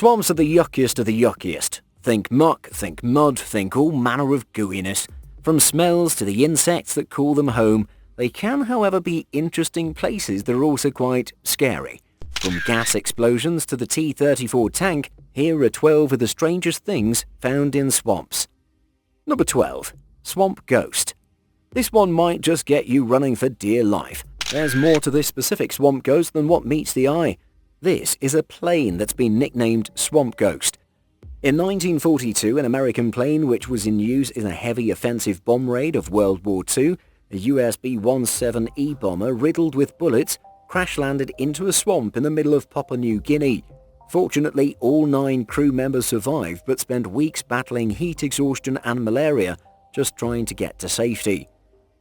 Swamps are the yuckiest of the yuckiest. Think muck, think mud, think all manner of gooiness. From smells to the insects that call them home, they can, however, be interesting places that are also quite scary. From gas explosions to the T-34 tank, here are 12 of the strangest things found in swamps. Number 12. Swamp Ghost. This one might just get you running for dear life. There's more to this specific swamp ghost than what meets the eye. This is a plane that's been nicknamed Swamp Ghost. In 1942, an American plane which was in use in a heavy offensive bomb raid of World War II, a US B-17E bomber riddled with bullets, crash-landed into a swamp in the middle of Papua New Guinea. Fortunately, all 9 crew members survived but spent weeks battling heat exhaustion and malaria just trying to get to safety.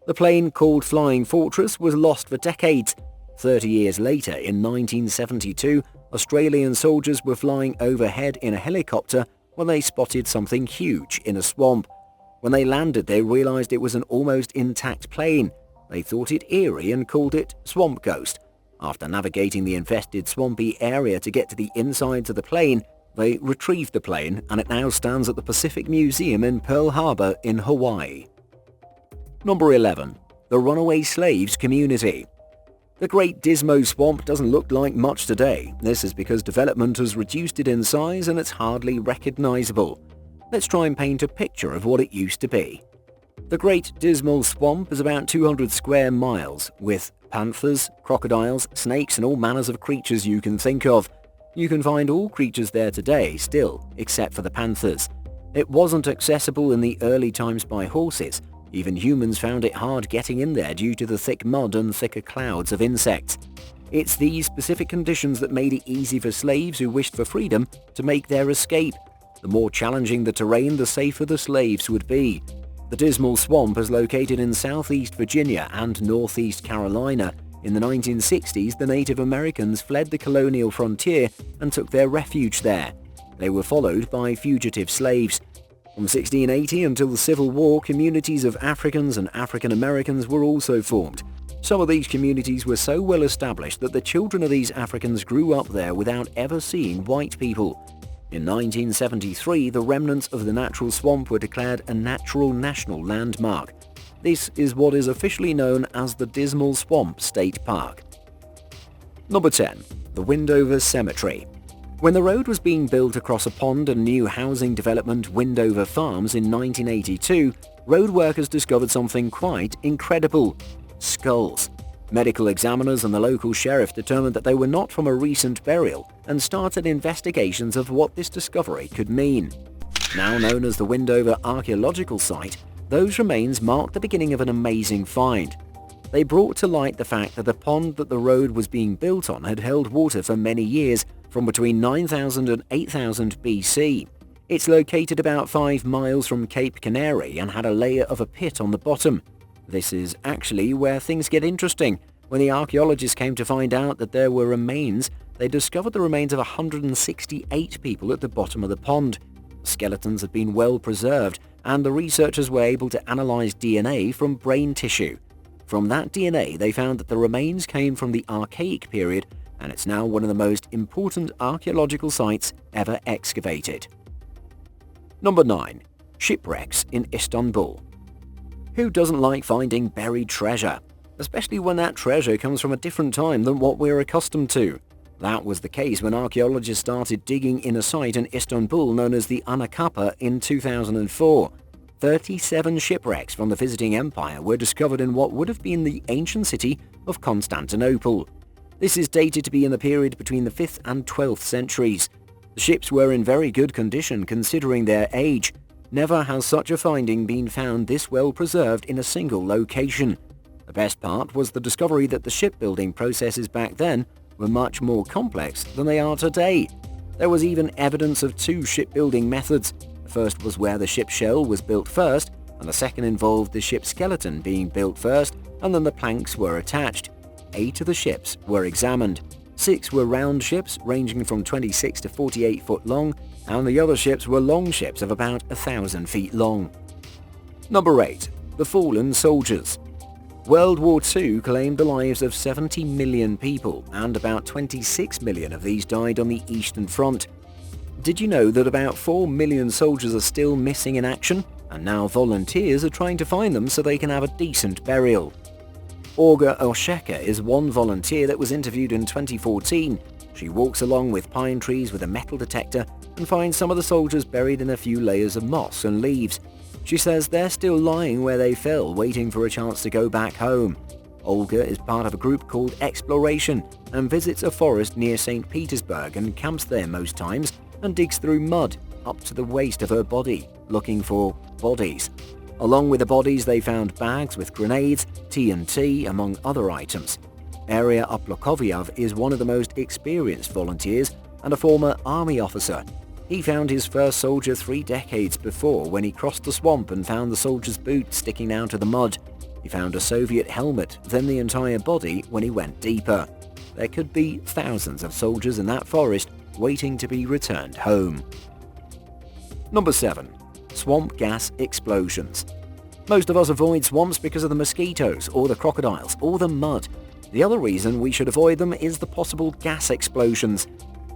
The plane, called Flying Fortress, was lost for decades. 30 years later, in 1972, Australian soldiers were flying overhead in a helicopter when they spotted something huge in a swamp. When they landed, they realized it was an almost intact plane. They thought it eerie and called it Swamp Ghost. After navigating the infested swampy area to get to the insides of the plane, they retrieved the plane and it now stands at the Pacific Museum in Pearl Harbor in Hawaii. Number 11. The Runaway Slaves Community. The Great Dismal Swamp doesn't look like much today. This is because development has reduced it in size and it's hardly recognizable. Let's try and paint a picture of what it used to be. The Great Dismal Swamp is about 200 square miles, with panthers, crocodiles, snakes and all manners of creatures you can think of. You can find all creatures there today still, except for the panthers. It wasn't accessible in the early times by horses. Even humans found it hard getting in there due to the thick mud and thicker clouds of insects. It's these specific conditions that made it easy for slaves who wished for freedom to make their escape. The more challenging the terrain, the safer the slaves would be. The Dismal Swamp is located in southeast Virginia and northeast Carolina. In the 1960s, the Native Americans fled the colonial frontier and took their refuge there. They were followed by fugitive slaves. From 1680 until the Civil War, communities of Africans and African Americans were also formed. Some of these communities were so well established that the children of these Africans grew up there without ever seeing white people. In 1973, the remnants of the natural swamp were declared a natural national landmark. This is what is officially known as the Dismal Swamp State Park. Number 10. The Windover Cemetery. When the road was being built across a pond and new housing development Windover Farms in 1982, road workers discovered something quite incredible: skulls. Medical examiners and the local sheriff determined that they were not from a recent burial and started investigations of what this discovery could mean. Now known as the Windover Archaeological Site, those remains marked the beginning of an amazing find. They brought to light the fact that the pond that the road was being built on had held water for many years, from between 9000 and 8000 BC. It's located about 5 miles from Cape Canary and had a layer of a pit on the bottom. This is actually where things get interesting. When the archaeologists came to find out that there were remains, they discovered the remains of 168 people at the bottom of the pond. Skeletons had been well preserved, and the researchers were able to analyze DNA from brain tissue. From that DNA, they found that the remains came from the Archaic period, and it's now one of the most important archaeological sites ever excavated. Number 9. Shipwrecks in Istanbul. Who doesn't like finding buried treasure? Especially when that treasure comes from a different time than what we're accustomed to. That was the case when archaeologists started digging in a site in Istanbul known as the Anakapa in 2004. 37 shipwrecks from the visiting empire were discovered in what would have been the ancient city of Constantinople. This is dated to be in the period between the 5th and 12th centuries. The ships were in very good condition considering their age. Never has such a finding been found this well preserved in a single location. The best part was the discovery that the shipbuilding processes back then were much more complex than they are today. There was even evidence of 2 shipbuilding methods. The first was where the ship shell was built first, and the second involved the ship skeleton being built first, and then the planks were attached. 8 of the ships were examined. 6 were round ships ranging from 26 to 48 foot long, and the other ships were long ships of about 1,000 feet long. Number 8. The Fallen Soldiers. World War II claimed the lives of 70 million people, and about 26 million of these died on the Eastern Front. Did you know that about 4 million soldiers are still missing in action? And now volunteers are trying to find them so they can have a decent burial. Olga Olszewska is one volunteer that was interviewed in 2014. She walks along with pine trees with a metal detector and finds some of the soldiers buried in a few layers of moss and leaves. She says they're still lying where they fell, waiting for a chance to go back home. Olga is part of a group called Exploration and visits a forest near St. Petersburg and camps there most times and digs through mud up to the waist of her body, looking for bodies. Along with the bodies, they found bags with grenades, TNT, among other items. Area Uplokovyov is one of the most experienced volunteers and a former army officer. He found his first soldier 3 decades before when he crossed the swamp and found the soldier's boot sticking out of the mud. He found a Soviet helmet, then the entire body when he went deeper. There could be thousands of soldiers in that forest waiting to be returned home. Number 7. Swamp gas explosions. Most of us avoid swamps because of the mosquitoes, or the crocodiles, or the mud. The other reason we should avoid them is the possible gas explosions.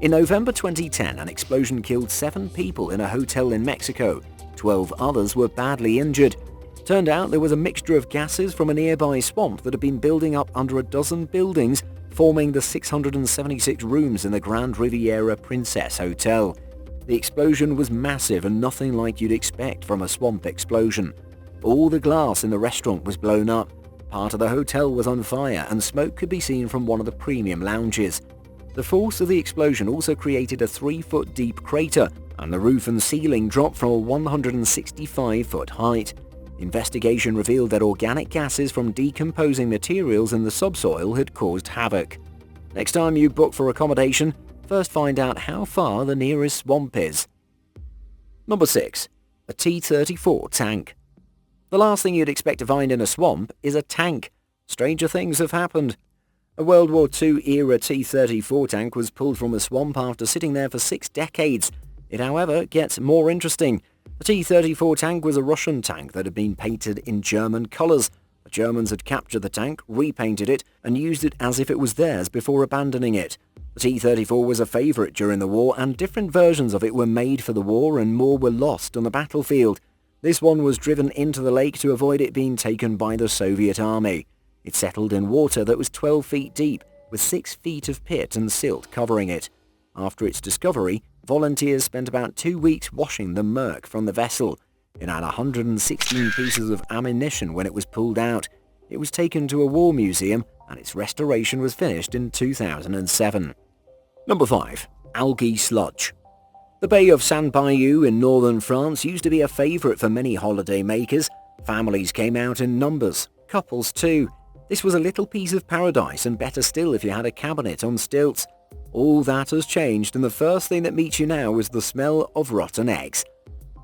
In November 2010, an explosion killed 7 people in a hotel in Mexico. 12 others were badly injured. Turned out there was a mixture of gases from a nearby swamp that had been building up under a dozen buildings, forming the 676 rooms in the Grand Riviera Princess Hotel. The explosion was massive and nothing like you'd expect from a swamp explosion. All the glass in the restaurant was blown up. Part of the hotel was on fire and smoke could be seen from one of the premium lounges. The force of the explosion also created a 3-foot deep crater, and the roof and ceiling dropped from a 165-foot height. Investigation revealed that organic gases from decomposing materials in the subsoil had caused havoc. Next time you book for accommodation, first find out how far the nearest swamp is. Number 6. A T-34 tank. The last thing you'd expect to find in a swamp is a tank. Stranger things have happened. A World War II-era T-34 tank was pulled from a swamp after sitting there for 6 decades. It, however, gets more interesting. The T-34 tank was a Russian tank that had been painted in German colours. The Germans had captured the tank, repainted it, and used it as if it was theirs before abandoning it. The T-34 was a favourite during the war, and different versions of it were made for the war and more were lost on the battlefield. This one was driven into the lake to avoid it being taken by the Soviet army. It settled in water that was 12 feet deep, with 6 feet of pit and silt covering it. After its discovery, volunteers spent about 2 weeks washing the murk from the vessel. It had 116 pieces of ammunition when it was pulled out. It was taken to a war museum and its restoration was finished in 2007. Number 5. Algae sludge. The Bay of Saint-Bayou in northern France used to be a favourite for many holiday makers. Families came out in numbers, couples too. This was a little piece of paradise, and better still if you had a cabinet on stilts. All that has changed, and the first thing that meets you now is the smell of rotten eggs.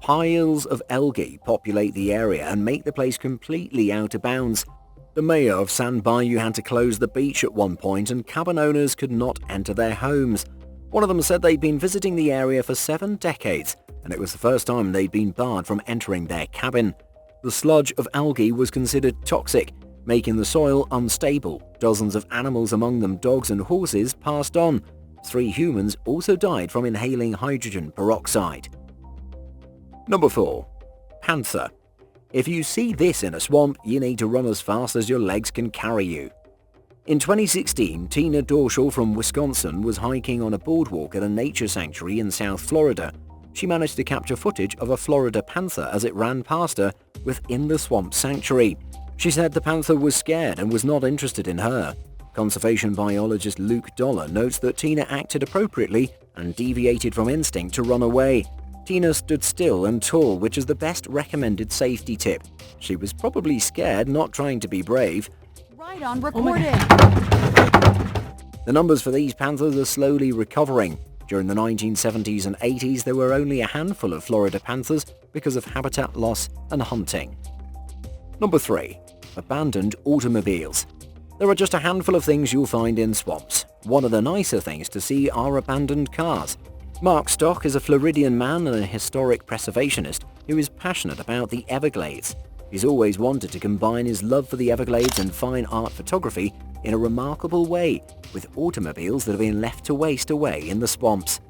Piles of algae populate the area and make the place completely out of bounds. The mayor of Saint-Bayou had to close the beach at one point, and cabin owners could not enter their homes. One of them said they'd been visiting the area for 7 decades, and it was the first time they'd been barred from entering their cabin. The sludge of algae was considered toxic, making the soil unstable. Dozens of animals, among them dogs and horses, passed on. 3 humans also died from inhaling hydrogen peroxide. Number 4. Panther. If you see this in a swamp, you need to run as fast as your legs can carry you. In 2016, Tina Dorschel from Wisconsin was hiking on a boardwalk at a nature sanctuary in South Florida. She managed to capture footage of a Florida panther as it ran past her within the swamp sanctuary. She said the panther was scared and was not interested in her. Conservation biologist Luke Dollar notes that Tina acted appropriately and deviated from instinct to run away. Tina stood still and tall, which is the best recommended safety tip. She was probably scared, not trying to be brave. Right on recording. The numbers for these panthers are slowly recovering. During the 1970s and 80s, there were only a handful of Florida panthers because of habitat loss and hunting. Number 3. Abandoned automobiles. There are just a handful of things you'll find in swamps. One of the nicer things to see are abandoned cars. Mark Stock is a Floridian man and a historic preservationist who is passionate about the Everglades. He's always wanted to combine his love for the Everglades and fine art photography in a remarkable way with automobiles that have been left to waste away in the swamps.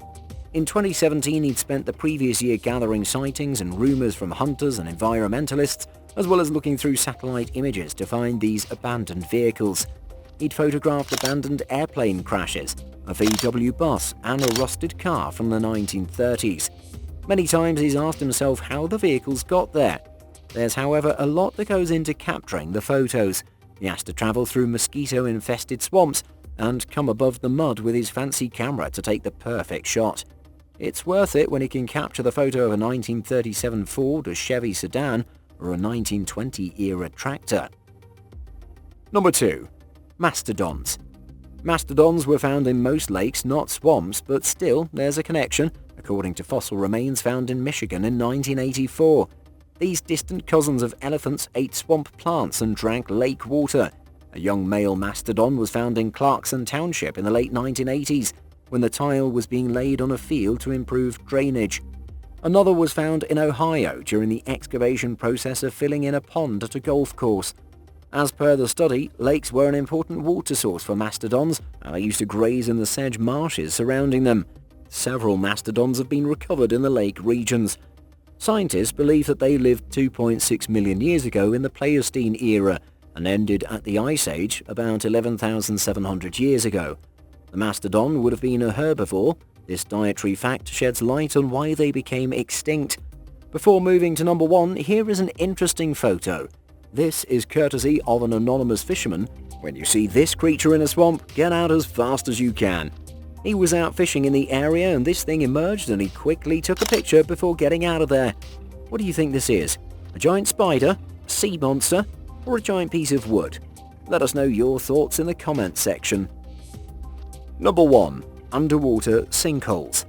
In 2017, he'd spent the previous year gathering sightings and rumours from hunters and environmentalists, as well as looking through satellite images to find these abandoned vehicles. He'd photographed abandoned airplane crashes, a VW bus, and a rusted car from the 1930s. Many times he's asked himself how the vehicles got there. There's, however, a lot that goes into capturing the photos. He has to travel through mosquito-infested swamps and come above the mud with his fancy camera to take the perfect shot. It's worth it when he can capture the photo of a 1937 Ford, a Chevy sedan, or a 1920-era tractor. Number 2. Mastodons. Mastodons were found in most lakes, not swamps, but still there's a connection, according to fossil remains found in Michigan in 1984. These distant cousins of elephants ate swamp plants and drank lake water. A young male mastodon was found in Clarkson Township in the late 1980s, when the tile was being laid on a field to improve drainage. Another was found in Ohio during the excavation process of filling in a pond at a golf course. As per the study, lakes were an important water source for mastodons, and they used to graze in the sedge marshes surrounding them. Several mastodons have been recovered in the lake regions. Scientists believe that they lived 2.6 million years ago in the Pleistocene era and ended at the Ice Age about 11,700 years ago. The mastodon would have been a herbivore. This dietary fact sheds light on why they became extinct. Before moving to number 1, here is an interesting photo. This is courtesy of an anonymous fisherman. When you see this creature in a swamp, get out as fast as you can. He was out fishing in the area and this thing emerged and he quickly took a picture before getting out of there. What do you think this is? A giant spider, a sea monster, or a giant piece of wood? Let us know your thoughts in the comments section. Number 1. Underwater sinkholes.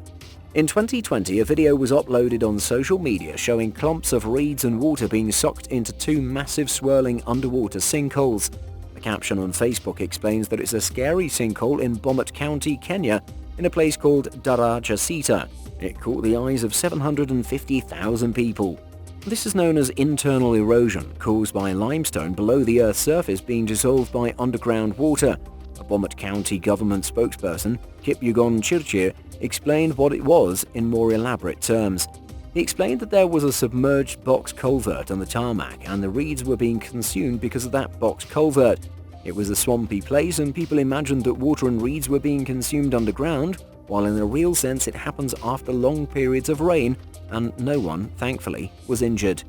In 2020, a video was uploaded on social media showing clumps of reeds and water being sucked into 2 massive swirling underwater sinkholes. The caption on Facebook explains that it's a scary sinkhole in Bomet County, Kenya, in a place called Darajasita. It caught the eyes of 750,000 people. This is known as internal erosion, caused by limestone below the Earth's surface being dissolved by underground water. A Bomet County government spokesperson, Kipyegon Chirchir, explained what it was in more elaborate terms. He explained that there was a submerged box culvert on the tarmac and the reeds were being consumed because of that box culvert. It was a swampy place and people imagined that water and reeds were being consumed underground, while in a real sense it happens after long periods of rain and no one, thankfully, was injured.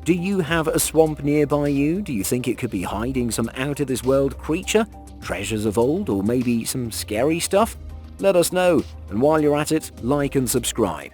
Do you have a swamp nearby you? Do you think it could be hiding some out-of-this-world creature, treasures of old, or maybe some scary stuff? Let us know, and while you're at it, like and subscribe.